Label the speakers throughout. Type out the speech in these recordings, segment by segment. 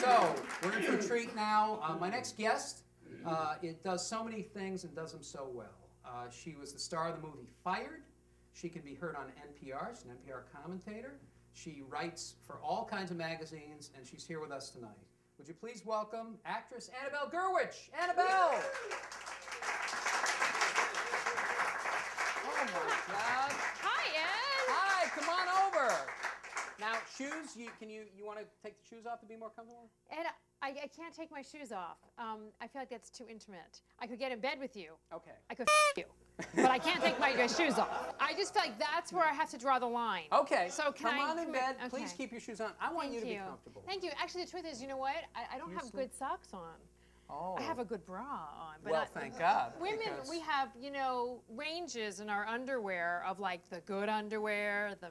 Speaker 1: So, we're in for a treat now. My next guest, it does so many things and does them so well. She was the star of the movie Fired. She can be heard on NPR. She's an NPR commentator. She writes for all kinds of magazines, and she's here with us tonight. Would you please welcome actress Annabelle Gurwich? Annabelle! Oh my God!
Speaker 2: Hi, Ed.
Speaker 1: Hi, come on over. Now, shoes. You want to take the shoes off to be more comfortable?
Speaker 2: Ed, I can't take my shoes off. I feel like that's too intimate. I could get in bed with you.
Speaker 1: Okay.
Speaker 2: I could you, but I can't take my shoes off. I just feel like that's where I have to draw the line.
Speaker 1: Okay.
Speaker 2: So
Speaker 1: come on in bed.
Speaker 2: Okay.
Speaker 1: Please keep your shoes on. I want you to be comfortable.
Speaker 2: Thank you. Actually, the truth is, you know what? I don't have good socks on.
Speaker 1: Oh.
Speaker 2: I have a good bra on. But
Speaker 1: well, thank God.
Speaker 2: Women, we have, you know, ranges in our underwear of like the good underwear, the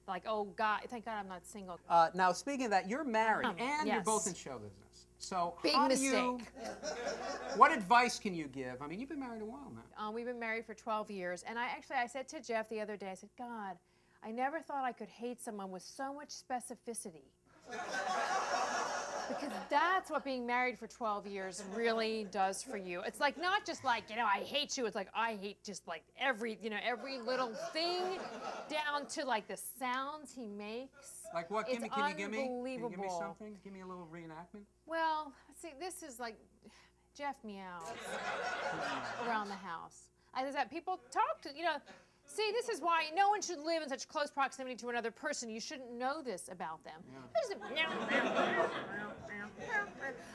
Speaker 2: like, oh God, thank God I'm not single.
Speaker 1: Now, speaking of that, you're married and you're both in show business. So
Speaker 2: big mistake.
Speaker 1: What advice can you give? I mean, you've been married a while now.
Speaker 2: We've been married for 12 years. And I said to Jeff the other day, I said, God, I never thought I could hate someone with so much specificity. Because that's what being married for 12 years really does for you. It's like not just like, you know, I hate you. It's like I hate just like every little thing down to like the sounds he makes.
Speaker 1: Like what? Can you give me? Can you give me something? Give me a little reenactment.
Speaker 2: Well, see, this is like Jeff meows around the house. I said people talk to, you know. See, this is why no one should live in such close proximity to another person. You shouldn't know this about them. Yeah.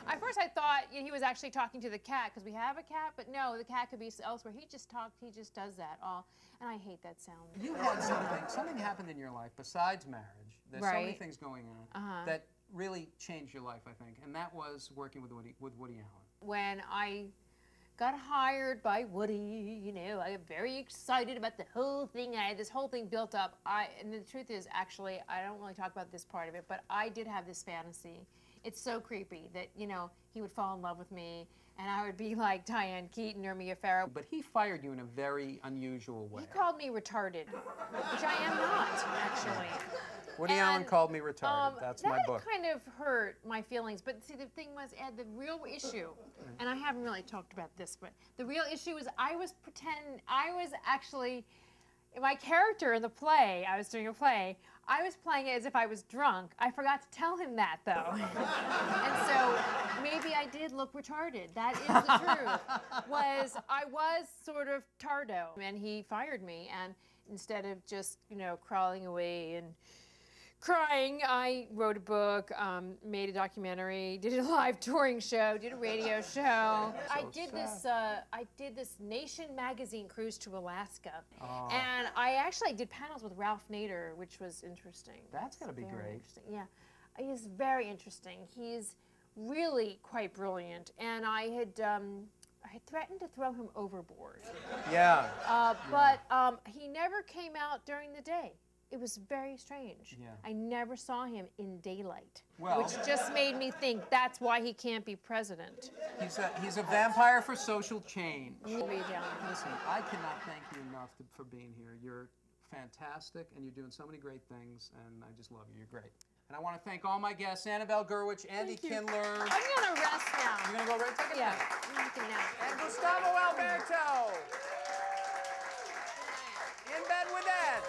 Speaker 2: At first I thought he was actually talking to the cat, because we have a cat, but no, the cat could be elsewhere. He just does that all, and I hate that sound.
Speaker 1: You had something happened in your life besides marriage. There's so many things going on that really changed your life, I think, and that was working with Woody Allen.
Speaker 2: When I got hired by Woody, you know, I got very excited about the whole thing. I had this whole thing built up. And the truth is, actually, I don't really talk about this part of it, but I did have this fantasy. It's so creepy that, you know, he would fall in love with me, and I would be like Diane Keaton or Mia Farrow.
Speaker 1: But he fired you in a very unusual way.
Speaker 2: He called me retarded, which I am not, actually.
Speaker 1: Woody Allen called me retarded. That's my book.
Speaker 2: That kind of hurt my feelings. But see, the thing was, Ed, the real issue, and I haven't really talked about this, but the real issue was I was actually, my character in the play, I was doing a play, I was playing it as if I was drunk. I forgot to tell him that, though. And so maybe I did look retarded. That is the truth. I was sort of tardo. And he fired me, and instead of just, you know, crawling away and crying, I wrote a book, made a documentary, did a live touring show, did a radio show. I did this Nation magazine cruise to Alaska, and I actually did panels with Ralph Nader, which was interesting.
Speaker 1: That's got to be great.
Speaker 2: Yeah, he's very interesting. He's really quite brilliant, and I had threatened to throw him overboard.
Speaker 1: Yeah.
Speaker 2: But he never came out during the day. It was very strange. Yeah. I never saw him in daylight, which just made me think that's why he can't be president.
Speaker 1: He's a vampire for social change.
Speaker 2: Listen,
Speaker 1: I cannot thank you enough for being here. You're fantastic, and you're doing so many great things, and I just love you. You're great. And I want to thank all my guests, Annabelle Gurwich, Andy Kindler.
Speaker 2: I'm going to rest now.
Speaker 1: You're going to go right take a nap?
Speaker 2: Yeah, take a nap.
Speaker 1: And Gustavo Alberto. In bed with Dad.